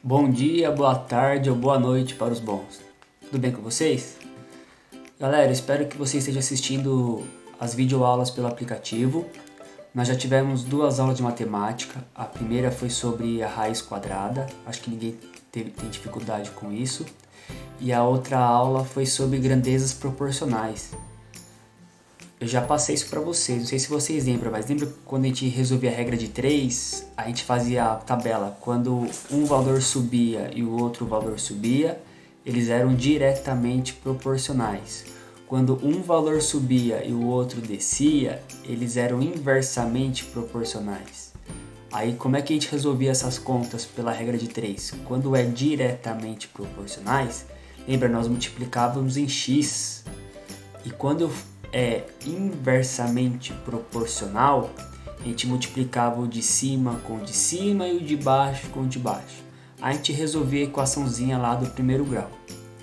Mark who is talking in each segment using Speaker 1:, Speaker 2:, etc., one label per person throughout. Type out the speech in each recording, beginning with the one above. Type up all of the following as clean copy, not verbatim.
Speaker 1: Bom dia, boa tarde ou boa noite para os bons. Tudo bem com vocês? Galera, espero que você esteja assistindo as videoaulas pelo aplicativo. Nós já tivemos duas aulas de matemática. A primeira foi sobre a raiz quadrada. Acho que ninguém tem dificuldade com isso. E a outra aula foi sobre grandezas proporcionais. Eu já passei isso para vocês, não sei se vocês lembram, mas lembra quando a gente resolvia a regra de 3, a gente fazia a tabela. Quando um valor subia e o outro valor subia, eles eram diretamente proporcionais. Quando um valor subia e o outro descia, eles eram inversamente proporcionais. Aí como é que a gente resolvia essas contas pela regra de 3? Quando é diretamente proporcionais, lembra, nós multiplicávamos em x. E quando é inversamente proporcional, a gente multiplicava o de cima com o de cima e o de baixo com o de baixo. A gente resolvia a equaçãozinha lá do primeiro grau.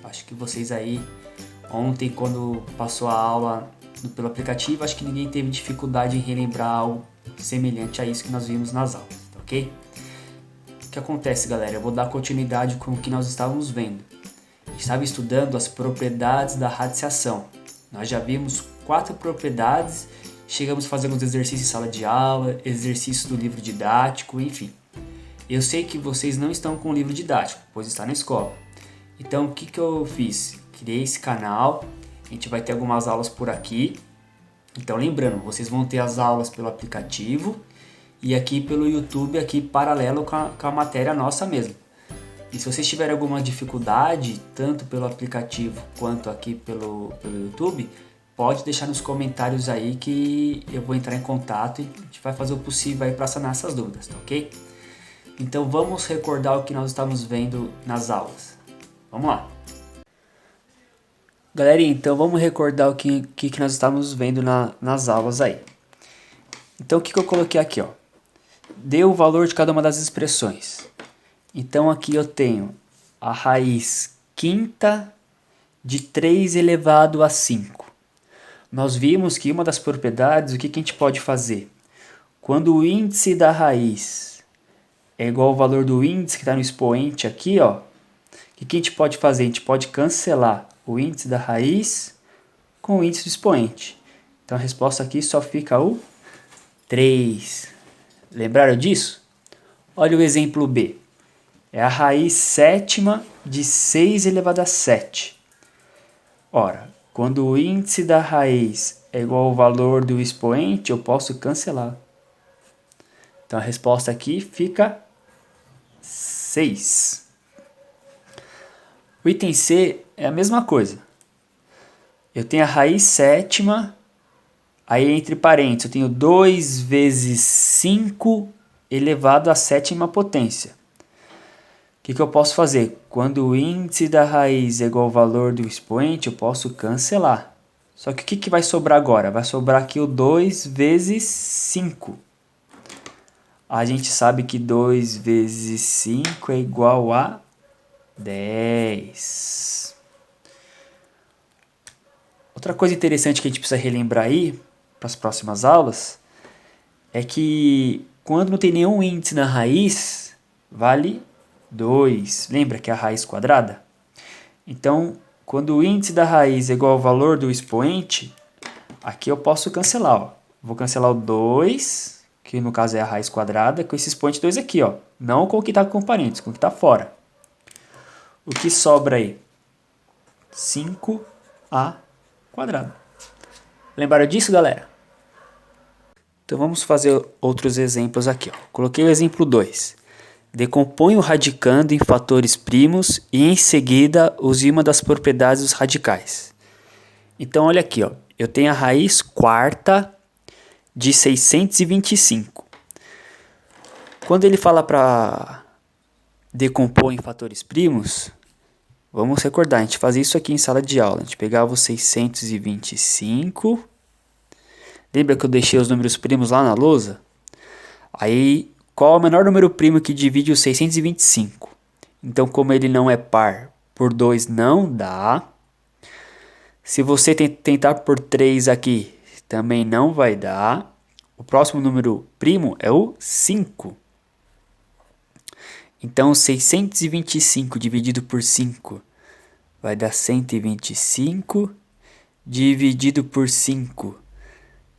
Speaker 1: Acho que vocês aí, ontem quando passou a aula pelo aplicativo, acho que ninguém teve dificuldade em relembrar algo semelhante a isso que nós vimos nas aulas, ok? O que acontece, galera? Eu vou dar continuidade com o que nós estávamos vendo. A gente estava estudando as propriedades da radiciação. Nós já vimos 4 propriedades, chegamos a fazer alguns exercícios em sala de aula, exercícios do livro didático, enfim. Eu sei que vocês não estão com o livro didático, pois está na escola. Então, o que eu fiz? Criei esse canal, a gente vai ter algumas aulas por aqui. Então, lembrando, vocês vão ter as aulas pelo aplicativo e aqui pelo YouTube, aqui paralelo com a matéria nossa mesmo. E se vocês tiverem alguma dificuldade, tanto pelo aplicativo quanto aqui pelo YouTube, pode deixar nos comentários aí que eu vou entrar em contato e a gente vai fazer o possível aí para sanar essas dúvidas, tá ok? Então vamos recordar o que nós estamos vendo nas aulas. Vamos lá! Galerinha, então vamos recordar o que nós estamos vendo nas aulas aí. Então o que eu coloquei aqui, ó? Deu o valor de cada uma das expressões. Então aqui eu tenho a raiz quinta de 3 elevado a 5. Nós vimos que uma das propriedades, o que a gente pode fazer? Quando o índice da raiz é igual ao valor do índice que está no expoente aqui, ó, o que a gente pode fazer? A gente pode cancelar o índice da raiz com o índice do expoente. Então a resposta aqui só fica o 3. Lembraram disso? Olha o exemplo B. É a raiz sétima de 6 elevado a 7. Ora, quando o índice da raiz é igual ao valor do expoente, eu posso cancelar. Então a resposta aqui fica 6. O item C é a mesma coisa. Eu tenho a raiz sétima, aí entre parênteses eu tenho 2 vezes 5 elevado à sétima potência. O que eu posso fazer? Quando o índice da raiz é igual ao valor do expoente, eu posso cancelar. Só que o que vai sobrar agora? Vai sobrar aqui o 2 vezes 5. A gente sabe que 2 vezes 5 é igual a 10. Outra coisa interessante que a gente precisa relembrar aí, para as próximas aulas, é que quando não tem nenhum índice na raiz, vale 2. Lembra que é a raiz quadrada? Então, quando o índice da raiz é igual ao valor do expoente, aqui eu posso cancelar. Ó. Vou cancelar o 2, que no caso é a raiz quadrada, com esse expoente 2 aqui. Ó. Não com o que está com parênteses, com o que está fora. O que sobra aí? 5a quadrado. Lembraram disso, galera? Então vamos fazer outros exemplos aqui. Ó. Coloquei o exemplo 2. Decompõe o radicando em fatores primos e em seguida use uma das propriedades dos radicais. Então olha aqui, ó. Eu tenho a raiz quarta de 625. Quando ele fala para decompor em fatores primos, vamos recordar, a gente fazia isso aqui em sala de aula. A gente pegava o 625. Lembra que eu deixei os números primos lá na lousa? Aí, qual é o menor número primo que divide o 625? Então, como ele não é par, por 2 não dá. Se você tentar por 3 aqui, também não vai dar. O próximo número primo é o 5. Então, 625 dividido por 5 vai dar 125. Dividido por 5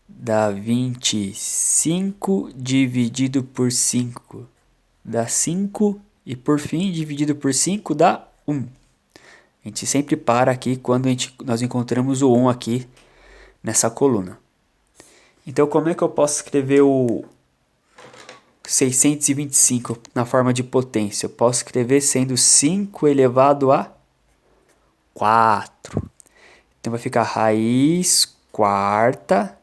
Speaker 1: dá 25. Dividido por 5 dá 5. E por fim, dividido por 5 dá 1. A gente sempre para aqui quando nós encontramos o 1 aqui nessa coluna. Então, como é que eu posso escrever o 625 na forma de potência? Eu posso escrever sendo 5 elevado a 4. Então, vai ficar raiz quarta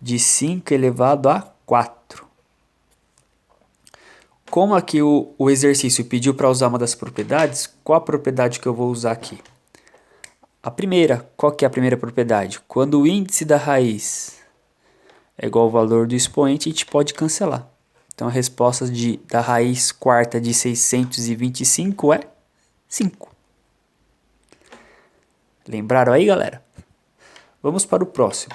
Speaker 1: de 5 elevado a 4. Como aqui o exercício pediu para usar uma das propriedades, qual a propriedade que eu vou usar aqui? A primeira, qual que é a primeira propriedade? Quando o índice da raiz é igual ao valor do expoente, a gente pode cancelar. Então a resposta da raiz quarta de 625 é 5. Lembraram aí, galera? Vamos para o próximo.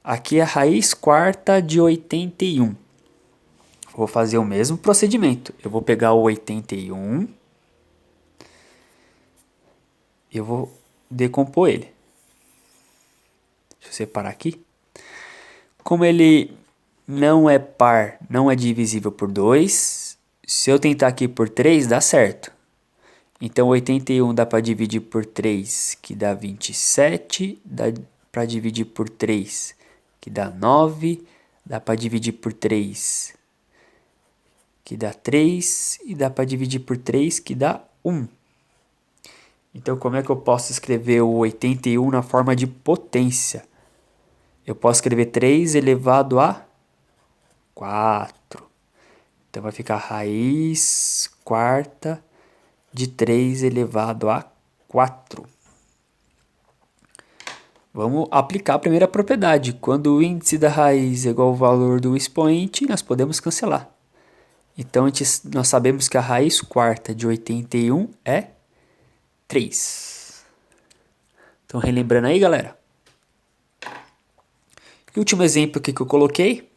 Speaker 1: Aqui é a raiz quarta de 81. Vou fazer o mesmo procedimento. Eu vou pegar o 81. Eu vou decompor ele. Deixa eu separar aqui. Como ele não é par, não é divisível por 2, se eu tentar aqui por 3, dá certo. Então 81 dá para dividir por 3, que dá 27. Dá para dividir por 3, que dá 9. Dá para dividir por 3, que dá 3. E dá para dividir por 3, que dá 1. Então como é que eu posso escrever o 81 na forma de potência? Eu posso escrever 3 elevado a 4. Então vai ficar raiz quarta de 3 elevado a 4. Vamos aplicar a primeira propriedade. Quando o índice da raiz é igual ao valor do expoente, nós podemos cancelar. Então nós sabemos que a raiz quarta de 81 é 3. Então relembrando aí, galera. E o último exemplo aqui que eu coloquei.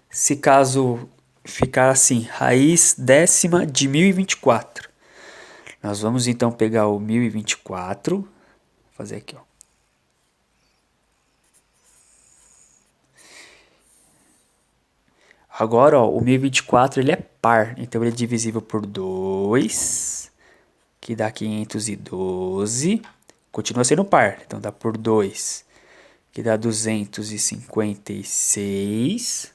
Speaker 1: Se caso ficar assim, raiz décima de 1024. Nós vamos então pegar o 1024, fazer aqui, ó. Agora, ó, o 1024 ele é par, então ele é divisível por 2, que dá 512. Continua sendo par, então dá por 2, que dá 256.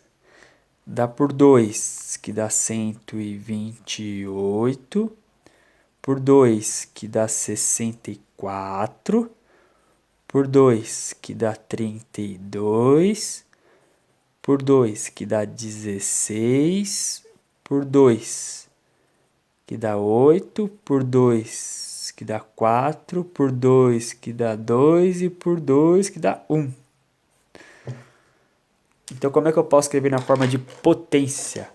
Speaker 1: Dá por 2, que dá 128. Por 2, que dá 64. Por 2, que dá 32. Por 2, que dá 16. Por 2, que dá 8. Por 2, que dá 4. Por 2, que dá 2. E por 2, que dá 1. Então, como é que eu posso escrever na forma de potência?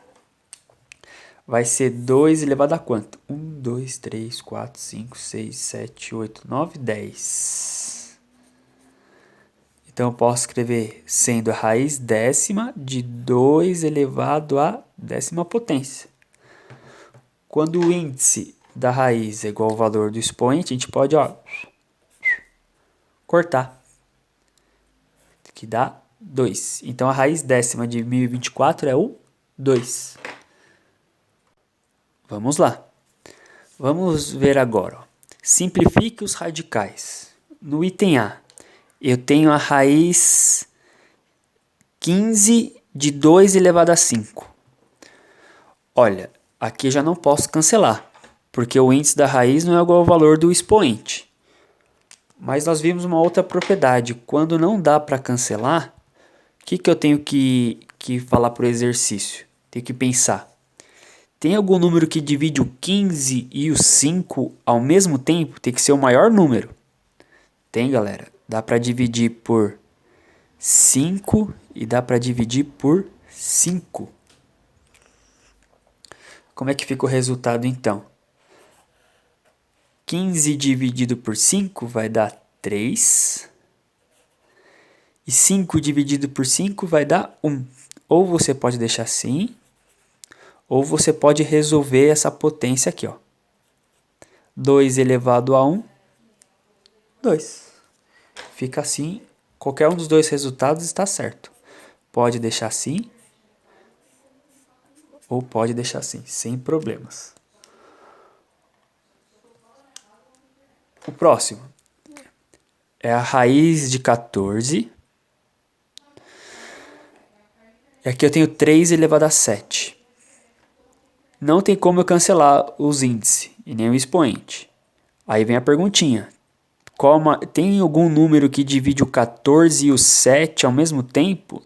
Speaker 1: Vai ser 2 elevado a quanto? 1, 2, 3, 4, 5, 6, 7, 8, 9, 10. Então, eu posso escrever sendo a raiz décima de 2 elevado a décima potência. Quando o índice da raiz é igual ao valor do expoente, a gente pode, ó, cortar, que dá 2. Então, a raiz décima de 1024 é o 2. Vamos lá. Vamos ver agora. Ó. Simplifique os radicais. No item A, eu tenho a raiz 15 de 2 elevado a 5. Olha, aqui já não posso cancelar, porque o índice da raiz não é igual ao valor do expoente. Mas nós vimos uma outra propriedade. Quando não dá para cancelar, o que eu tenho que falar para o exercício? Tenho que pensar. Tem algum número que divide o 15 e o 5 ao mesmo tempo? Tem que ser o maior número. Tem, galera. Dá para dividir por 5 e dá para dividir por 5. Como é que fica o resultado então? 15 dividido por 5 vai dar 3. E 5 dividido por 5 vai dar 1. Ou você pode deixar assim, Ou você pode resolver essa potência aqui, ó. 2 elevado a 1, 2. Fica assim, qualquer um dos dois resultados está certo. Pode deixar assim, ou pode deixar assim, sem problemas. O próximo é a raiz de 14. E aqui eu tenho 3 elevado a 7. Não tem como eu cancelar os índices e nem o expoente. Aí vem a perguntinha. Tem algum número que divide o 14 e o 7 ao mesmo tempo?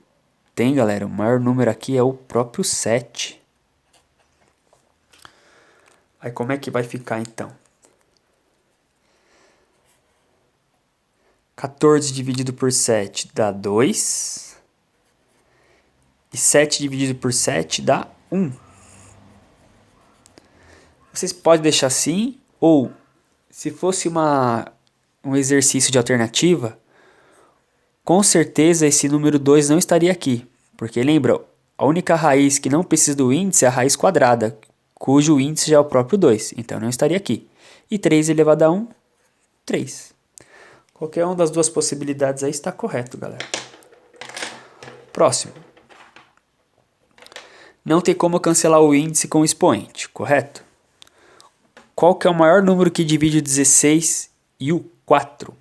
Speaker 1: Tem, galera. O maior número aqui é o próprio 7. Aí como é que vai ficar então? 14 dividido por 7 dá 2. E 7 dividido por 7 dá 1. Vocês podem deixar assim, ou se fosse um exercício de alternativa, com certeza esse número 2 não estaria aqui. Porque lembra, a única raiz que não precisa do índice é a raiz quadrada, cujo índice já é o próprio 2. Então não estaria aqui. E 3 elevado a 1, 3. Qualquer uma das duas possibilidades aí está correto, galera. Próximo. Não tem como cancelar o índice com o expoente, correto? Qual que é o maior número que divide o 16 e o 4?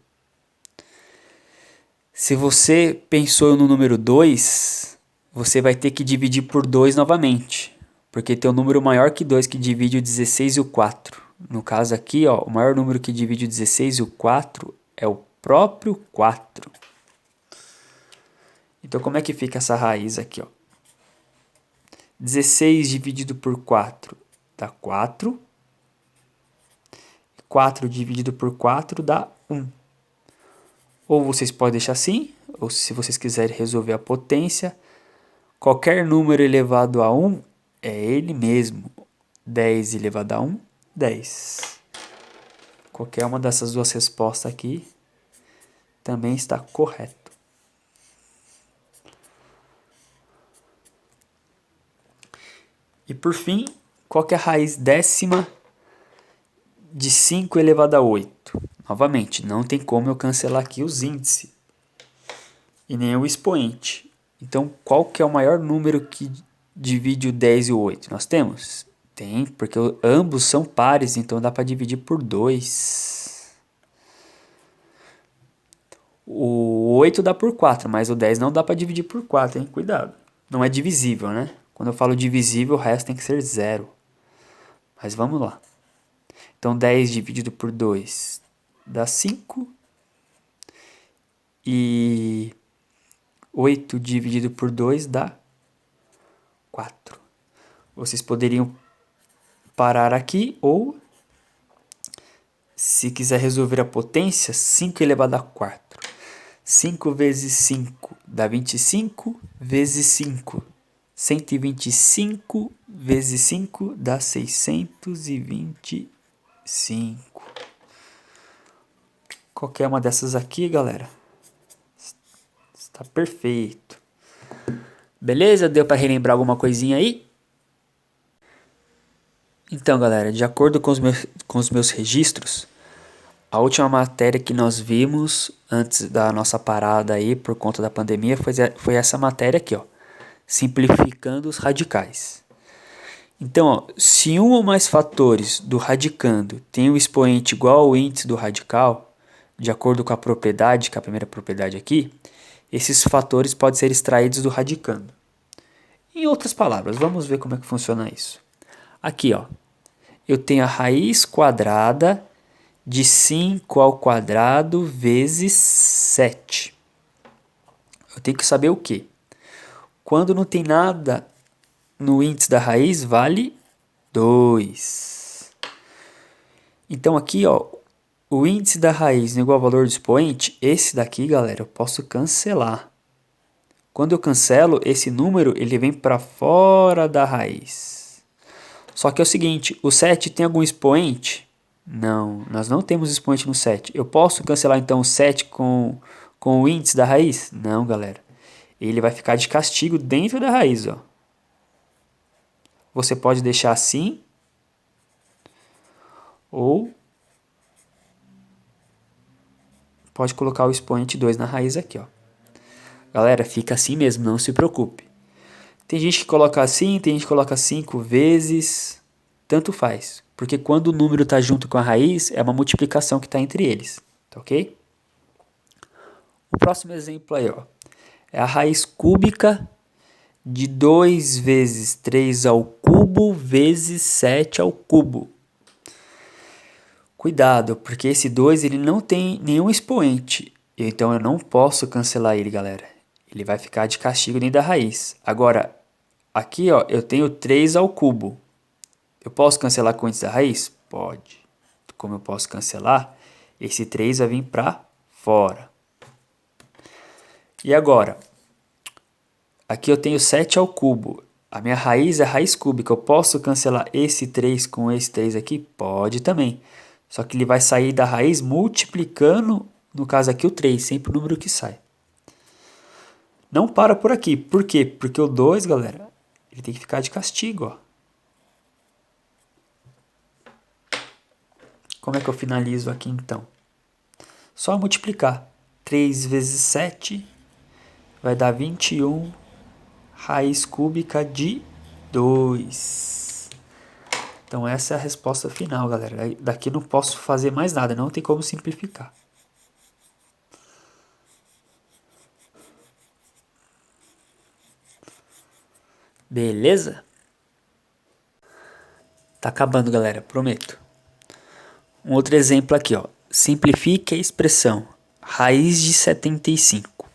Speaker 1: Se você pensou no número 2, você vai ter que dividir por 2 novamente. Porque tem um número maior que 2 que divide o 16 e o 4. No caso aqui, ó, o maior número que divide o 16 e o 4 é o próprio 4. Então como é que fica essa raiz aqui, ó? 16 dividido por 4 dá 4. 4 dividido por 4 dá 1. Ou vocês podem deixar assim, ou se vocês quiserem resolver a potência, qualquer número elevado a 1 é ele mesmo. 10 elevado a 1, 10. Qualquer uma dessas duas respostas aqui também está correto. E por fim, qual que é a raiz décima de 5 elevado a 8? Novamente, não tem como eu cancelar aqui os índices e nem o expoente. Então, qual que é o maior número que divide o 10 e o 8? Nós temos? Tem, porque ambos são pares, então dá para dividir por 2. O 8 dá por 4, mas o 10 não dá para dividir por 4, hein? Cuidado. Não é divisível, né? Quando eu falo divisível, o resto tem que ser 0. Mas vamos lá. Então, 10 dividido por 2 dá 5. E 8 dividido por 2 dá 4. Vocês poderiam parar aqui ou, se quiser resolver a potência, 5 elevado a 4. 5 vezes 5 dá 25 vezes 5. 125 vezes 5 dá 625. Qualquer uma dessas aqui, galera, está perfeito. Beleza? Deu para relembrar alguma coisinha aí? Então, galera, de acordo com os meus registros, a última matéria que nós vimos antes da nossa parada aí por conta da pandemia foi essa matéria aqui, ó, simplificando os radicais. Então, ó, se um ou mais fatores do radicando tem um expoente igual ao índice do radical, de acordo com a propriedade, que é a primeira propriedade aqui, esses fatores podem ser extraídos do radicando. Em outras palavras, vamos ver como é que funciona isso. Aqui, ó, eu tenho a raiz quadrada de 5 ao quadrado vezes 7. Eu tenho que saber o quê? Quando não tem nada no índice da raiz, vale 2. Então aqui, ó, o índice da raiz não é igual ao valor do expoente, esse daqui, galera, eu posso cancelar. Quando eu cancelo, esse número ele vem para fora da raiz. Só que é o seguinte, o 7 tem algum expoente? Não, nós não temos expoente no 7. Eu posso cancelar então o 7 com o índice da raiz? Não, galera. Ele vai ficar de castigo dentro da raiz, ó. você pode deixar assim, ou pode colocar o expoente 2 na raiz aqui, ó. Galera, fica assim mesmo, não se preocupe. Tem gente que coloca assim, tem gente que coloca 5 vezes, tanto faz. Porque quando o número está junto com a raiz, é uma multiplicação que está entre eles, tá ok? O próximo exemplo aí, ó, é a raiz cúbica de 2 vezes 3 ao cubo vezes 7 ao cubo. Cuidado, porque esse 2 ele não tem nenhum expoente, então eu não posso cancelar ele, galera. Ele vai ficar de castigo dentro da raiz. Agora, aqui ó, eu tenho 3 ao cubo. Eu posso cancelar com antes da raiz? Pode. Como eu posso cancelar? Esse 3 vai vir para fora. E agora? Aqui eu tenho 7 ao cubo. A minha raiz é a raiz cúbica. Eu posso cancelar esse 3 com esse 3 aqui? Pode também. Só que ele vai sair da raiz multiplicando, no caso aqui o 3, sempre o número que sai. Não para por aqui. Por quê? Porque o 2, galera, ele tem que ficar de castigo, ó. Como é que eu finalizo aqui então? Só multiplicar. 3 vezes 7 vai dar 21 raiz cúbica de 2. Então essa é a resposta final, galera. Daqui não posso fazer mais nada, não tem como simplificar. Beleza? Tá acabando, galera, prometo. Um outro exemplo aqui, ó. Simplifique a expressão raiz de 75.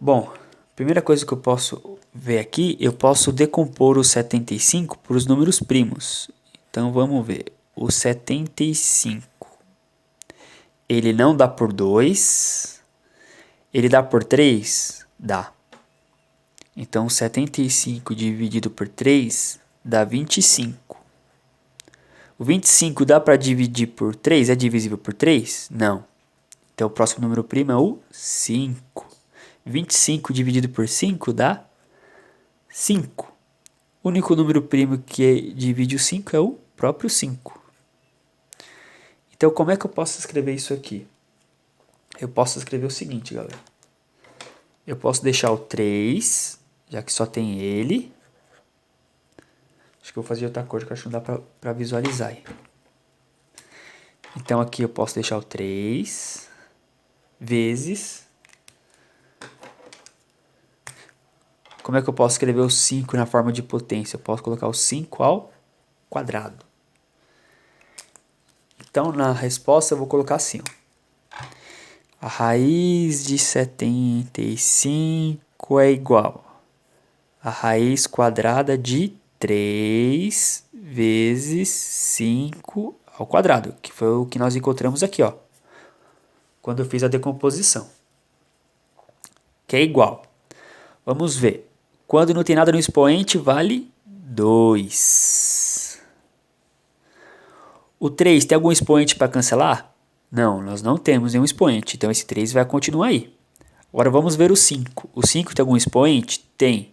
Speaker 1: Bom, primeira coisa que eu posso ver aqui, eu posso decompor o 75 por os números primos. Então vamos ver. O 75, ele não dá por 2. Ele dá por 3? Dá. Então 75 dividido por 3 dá 25. O 25 dá para dividir por 3? É divisível por 3? Não. Então o próximo número primo é o 5. 25 dividido por 5 dá 5. O único número primo que divide o 5 é o próprio 5. Então como é que eu posso escrever isso aqui? Eu posso escrever o seguinte, galera. Eu posso deixar o 3, já que só tem ele. Acho que eu vou fazer outra cor, que acho que não dá para visualizar aí. Então aqui eu posso deixar o 3 vezes... Como é que eu posso escrever o 5 na forma de potência? Eu posso colocar o 5 ao quadrado. Então na resposta eu vou colocar assim, ó. A raiz de 75 é igual a raiz quadrada de 3 vezes 5 ao quadrado, que foi o que nós encontramos aqui, ó, quando eu fiz a decomposição, que é igual. Vamos ver. Quando não tem nada no expoente, vale 2. O 3 tem algum expoente para cancelar? Não, nós não temos nenhum expoente, então esse 3 vai continuar aí. Agora vamos ver o 5. O 5 tem algum expoente? Tem.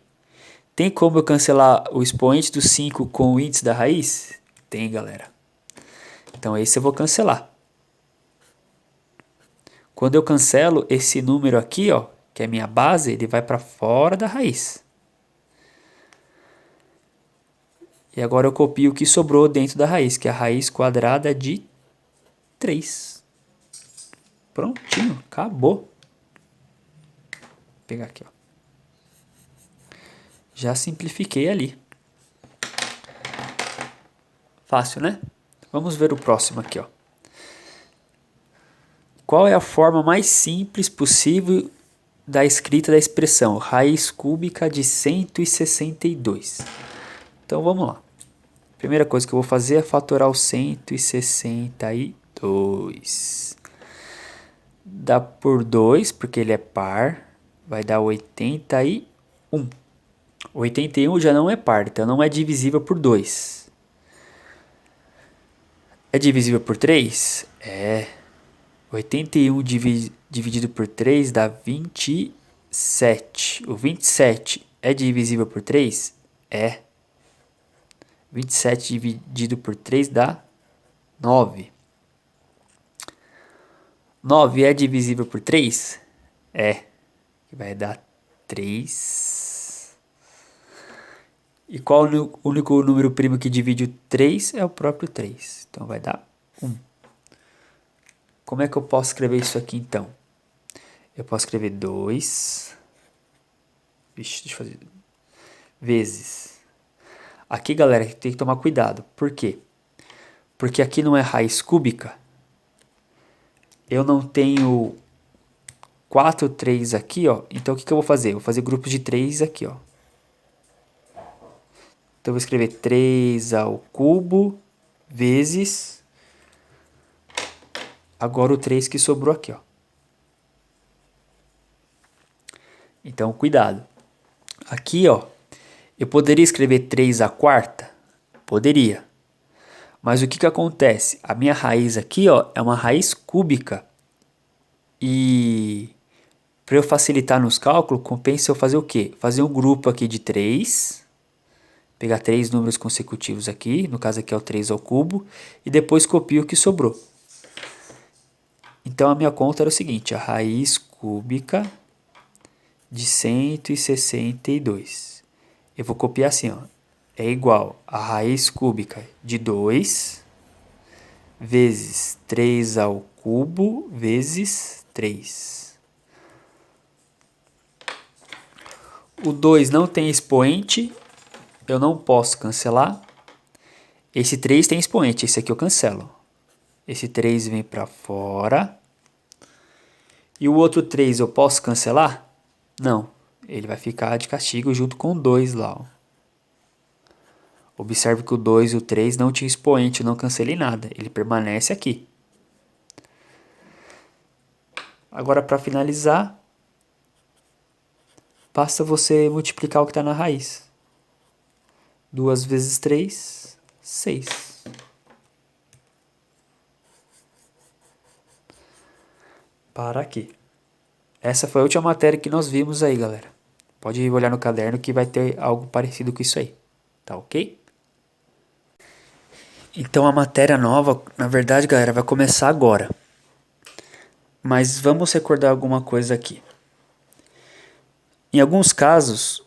Speaker 1: Tem como eu cancelar o expoente do 5 com o índice da raiz? Tem, galera. Então esse eu vou cancelar. Quando eu cancelo esse número aqui, ó, que é minha base, ele vai para fora da raiz. E agora eu copio o que sobrou dentro da raiz, que é a raiz quadrada de 3. Prontinho, acabou. Vou pegar aqui, ó. Já simplifiquei ali. Fácil, né? Vamos ver o próximo aqui, ó. Qual é a forma mais simples possível da escrita da expressão raiz cúbica de 162? Então vamos lá. Primeira coisa que eu vou fazer é fatorar o 162. Dá por 2, porque ele é par, vai dar 81. 81 já não é par, então não é divisível por 2. É divisível por 3? É. 81 dividido por 3 dá 27. O 27 é divisível por 3? É. 27 dividido por 3 dá 9. 9 é divisível por 3? É. Vai dar 3. E qual o único número primo que divide o 3? É o próprio 3. Então vai dar 1. Como é que eu posso escrever isso aqui então? Eu posso escrever 2. Vixe, deixa eu fazer. Vezes. Aqui, galera, tem que tomar cuidado. Por quê? Porque aqui não é raiz cúbica. Eu não tenho 4 3 aqui, ó. Então o que eu vou fazer? Eu vou fazer grupos de 3 aqui, ó. Então eu vou escrever 3 ao cubo vezes agora o 3 que sobrou aqui, ó. Então cuidado. Aqui, ó, eu poderia escrever 3 à quarta? Poderia. Mas o que acontece? A minha raiz aqui, ó, é uma raiz cúbica. E para eu facilitar nos cálculos, compensa eu fazer o quê? Fazer um grupo aqui de 3. Pegar 3 números consecutivos aqui. No caso aqui é o 3 ao cubo. E depois copio o que sobrou. Então a minha conta era o seguinte. A raiz cúbica de 162. Eu vou copiar assim, ó. É igual a raiz cúbica de 2 vezes 3 ao cubo vezes 3. O 2 não tem expoente, eu não posso cancelar. Esse 3 tem expoente, esse aqui eu cancelo. Esse 3 vem para fora. E o outro 3 eu posso cancelar? Não, ele vai ficar de castigo junto com o 2 lá, ó. Observe que o 2 e o 3 não tinha expoente, eu não cancelei nada. Ele permanece aqui. Agora, para finalizar, basta você multiplicar o que está na raiz. 2 vezes 3, 6. Para aqui. Essa foi a última matéria que nós vimos aí, galera. Pode olhar no caderno que vai ter algo parecido com isso aí. Tá ok? Então a matéria nova, na verdade, galera, vai começar agora. Mas vamos recordar alguma coisa aqui. Em alguns casos,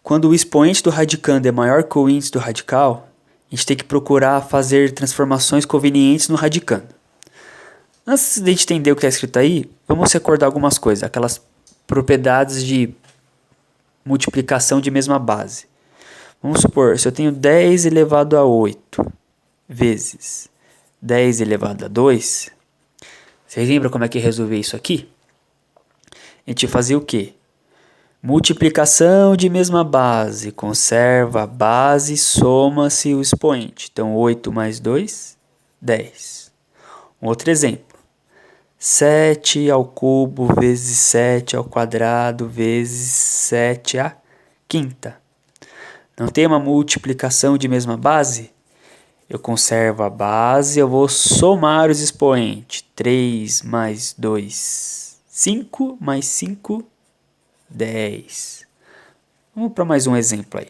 Speaker 1: quando o expoente do radicando é maior que o índice do radical, a gente tem que procurar fazer transformações convenientes no radicando. Antes de a gente entender o que está escrito aí, vamos recordar algumas coisas, aquelas propriedades de multiplicação de mesma base. Vamos supor, se eu tenho 10 elevado a 8 vezes 10 elevado a 2, vocês lembram como é que resolver isso aqui? A gente fazia o quê? Multiplicação de mesma base, conserva a base, soma-se o expoente. Então 8 mais 2, 10. Um outro exemplo. 7 ao cubo vezes 7 ao quadrado vezes 7 à quinta. Não tem uma multiplicação de mesma base? Eu conservo a base, eu vou somar os expoentes. 3 mais 2, 5 mais 5, 10. Vamos para mais um exemplo aí.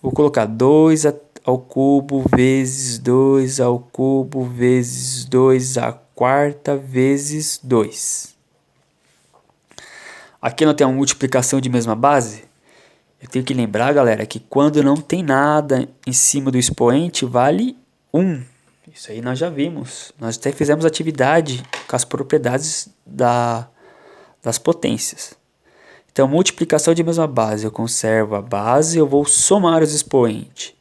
Speaker 1: Vou colocar 2 ao cubo vezes 2 ao cubo vezes 2 à quarta vezes 2. Aqui não tem uma multiplicação de mesma base? Eu tenho que lembrar, galera, que quando não tem nada em cima do expoente, vale 1. Isso aí nós já vimos. Nós até fizemos atividade com as propriedades das potências. Então, multiplicação de mesma base. Eu conservo a base, eu vou somar os expoentes.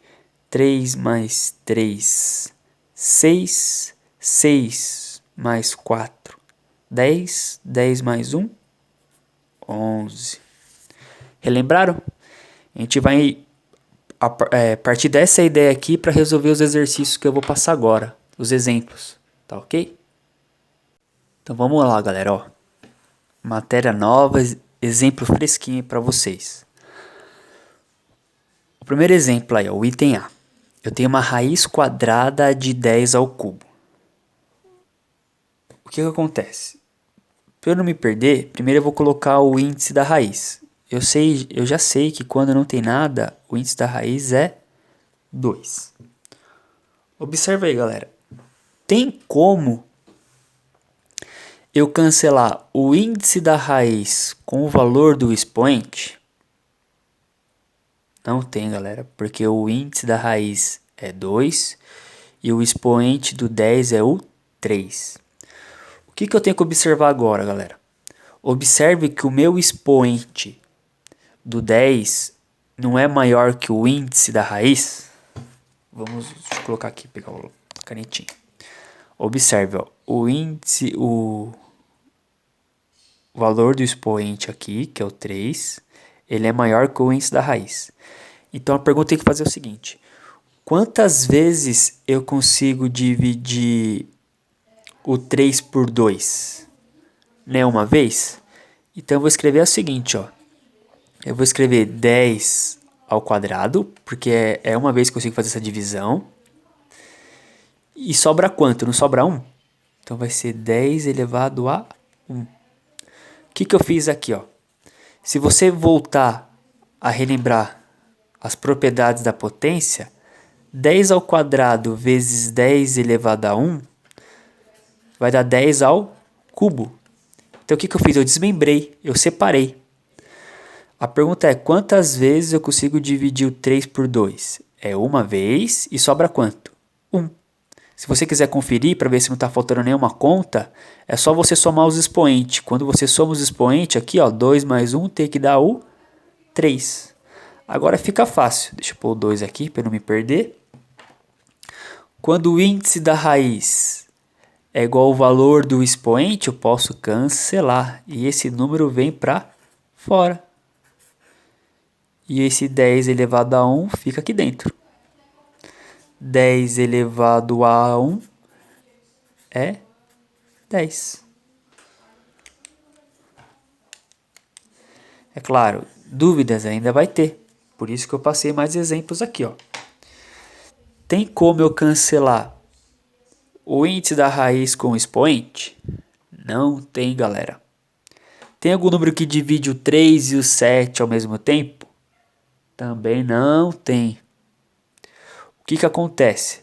Speaker 1: 3 mais 3, 6. 6 mais 4, 10. 10 mais 1, 11. Relembraram? A gente vai partir dessa ideia aqui para resolver os exercícios que eu vou passar agora. Os exemplos. Tá ok? Então vamos lá, galera. Ó. Matéria nova, exemplo fresquinho para vocês. O primeiro exemplo aí, ó, o item A. Eu tenho uma raiz quadrada de 10 ao cubo. O que acontece? Para eu não me perder, primeiro eu vou colocar o índice da raiz. Eu já sei que quando não tem nada, o índice da raiz é 2. Observa aí, galera. Tem como eu cancelar o índice da raiz com o valor do expoente? Não tem, galera, porque o índice da raiz é 2 e o expoente do 10 é o 3. O que eu tenho que observar agora, galera? Observe que o meu expoente do 10 não é maior que o índice da raiz. Vamos colocar aqui, pegar a canetinha. Observe, ó, o índice, o valor do expoente aqui, que é o 3, ele é maior que o índice da raiz. Então a pergunta tem que fazer o seguinte: quantas vezes eu consigo dividir o 3 por 2? Né, uma vez? Então eu vou escrever o seguinte, ó. Eu vou escrever 10 ao quadrado, porque é uma vez que eu consigo fazer essa divisão. E sobra quanto? Não sobra 1? Então vai ser 10 elevado a 1. O que eu fiz aqui, ó? Se você voltar a relembrar as propriedades da potência, 10 ao quadrado vezes 10 elevado a 1 vai dar 10 ao cubo. Então o que eu fiz? Eu desmembrei, eu separei. A pergunta é: quantas vezes eu consigo dividir o 3 por 2? É uma vez e sobra quanto? 1. Se você quiser conferir para ver se não está faltando nenhuma conta, é só você somar os expoentes. Quando você soma os expoentes aqui, ó, 2 mais 1 tem que dar o 3. Agora fica fácil. Deixa eu pôr o 2 aqui para não me perder. Quando o índice da raiz é igual ao valor do expoente, eu posso cancelar. E esse número vem para fora. E esse 10 elevado a 1 fica aqui dentro. 10 elevado a 1 é 10. É claro, dúvidas ainda vai ter. Por isso que eu passei mais exemplos aqui, ó. Tem como eu cancelar o índice da raiz com o expoente? Não tem, galera. Tem algum número que divide o 3 e o 7 ao mesmo tempo? Também não tem. O que acontece?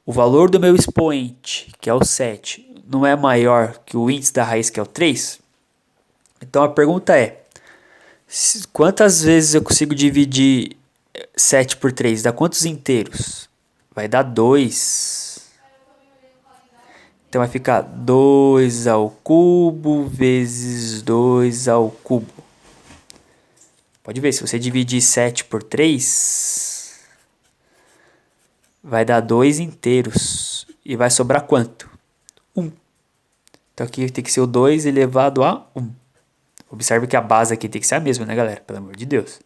Speaker 1: O valor do meu expoente, que é o 7, não é maior que o índice da raiz, que é o 3? Então a pergunta é: quantas vezes eu consigo dividir 7 por 3? Dá quantos inteiros? Vai dar 2. Então vai ficar 2 ao cubo vezes 2 ao cubo. Pode ver, se você dividir 7 por 3, vai dar 2 inteiros. E vai sobrar quanto? 1. Então aqui tem que ser o 2 elevado a 1. Observe que a base aqui tem que ser a mesma, né, galera? Pelo amor de Deus.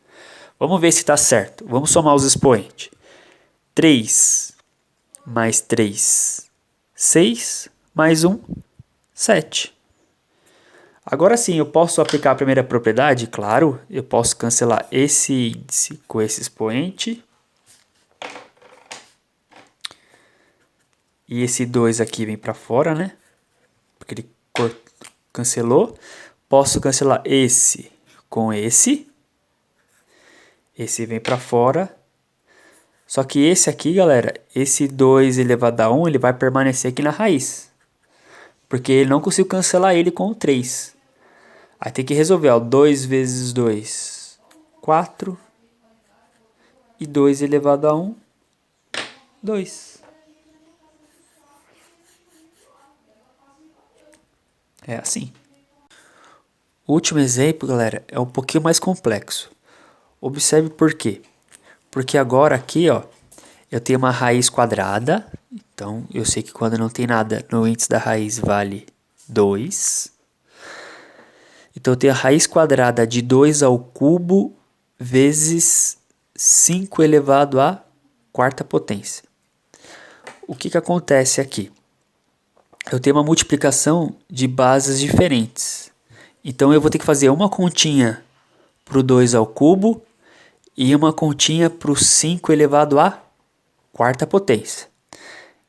Speaker 1: Vamos ver se está certo. Vamos somar os expoentes. 3 mais 3, 6. Mais 1, 7. Agora sim, eu posso aplicar a primeira propriedade? Claro, eu posso cancelar esse índice com esse expoente. E esse 2 aqui vem para fora, né? Porque ele cancelou. Posso cancelar esse com esse. Esse vem para fora. Só que esse aqui, galera, esse 2 elevado a 1, ele vai permanecer aqui na raiz. Porque ele não consigo cancelar ele com o 3. Aí tem que resolver, ó. 2 vezes 2, 4. E 2 elevado a 1, 2. É assim. O último exemplo, galera, é um pouquinho mais complexo. Observe por quê. Porque agora aqui, ó, eu tenho uma raiz quadrada. Então, eu sei que quando não tem nada no índice da raiz vale 2. Então, eu tenho a raiz quadrada de 2 ao cubo vezes 5 elevado à quarta potência. O que acontece aqui? Eu tenho uma multiplicação de bases diferentes. Então, eu vou ter que fazer uma continha para o 2 ao cubo e uma continha para o 5 elevado à quarta potência.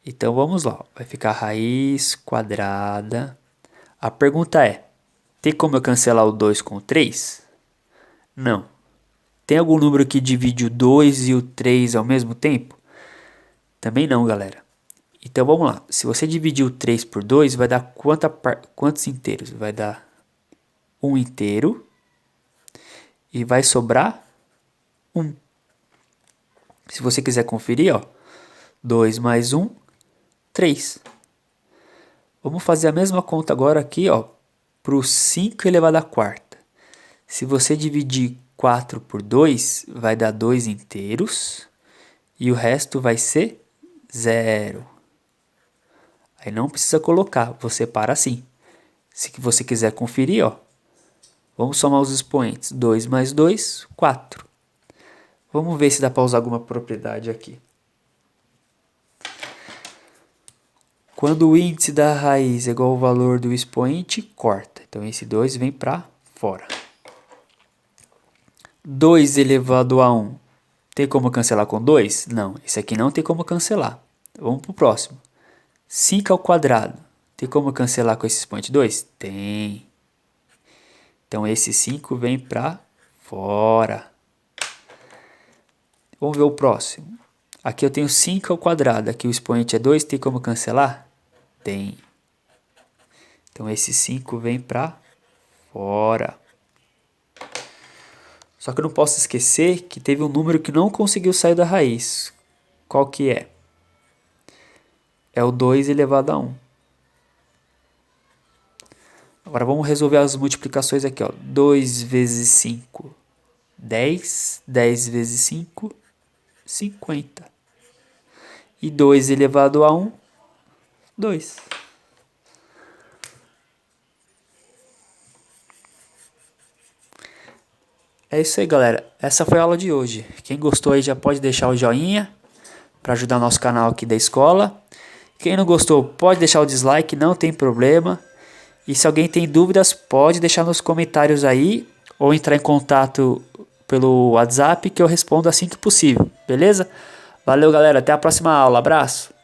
Speaker 1: Então, vamos lá. Vai ficar raiz quadrada. A pergunta é: tem como eu cancelar o 2 com o 3? Não. Tem algum número que divide o 2 e o 3 ao mesmo tempo? Também não, galera. Então vamos lá. Se você dividir o 3 por 2, vai dar quantos inteiros? Vai dar um inteiro e vai sobrar 1. Se você quiser conferir, ó, 2 mais 1, 3. Vamos fazer a mesma conta agora aqui, ó, para o 5 elevado à quarta. Se você dividir 4 por 2, vai dar 2 inteiros e o resto vai ser 0. Aí não precisa colocar, você para assim. Se você quiser conferir, ó, vamos somar os expoentes. 2 mais 2, 4. Vamos ver se dá para usar alguma propriedade aqui. Quando o índice da raiz é igual ao valor do expoente, corta. Então esse 2 vem para fora. 2 elevado a 1. Tem como cancelar com 2? Não, esse aqui não tem como cancelar. Vamos para o próximo. 5 ao quadrado. Tem como cancelar com esse expoente 2? Tem. Então esse 5 vem para fora. Vamos ver o próximo. Aqui eu tenho 5 ao quadrado. Aqui o expoente é 2. Tem como cancelar? Tem. Então esse 5 vem para fora. Só que eu não posso esquecer que teve um número que não conseguiu sair da raiz. Qual que é? É o 2 elevado a 1. Agora vamos resolver as multiplicações aqui, ó. 2 vezes 5, 10. 10 vezes 5, 50. E 2 elevado a 1, 2. É isso aí, galera. Essa foi a aula de hoje. Quem gostou aí já pode deixar o joinha para ajudar o nosso canal aqui da escola. Quem não gostou pode deixar o dislike, não tem problema. E se alguém tem dúvidas, pode deixar nos comentários aí ou entrar em contato pelo WhatsApp que eu respondo assim que possível, beleza? Valeu, galera. Até a próxima aula. Abraço.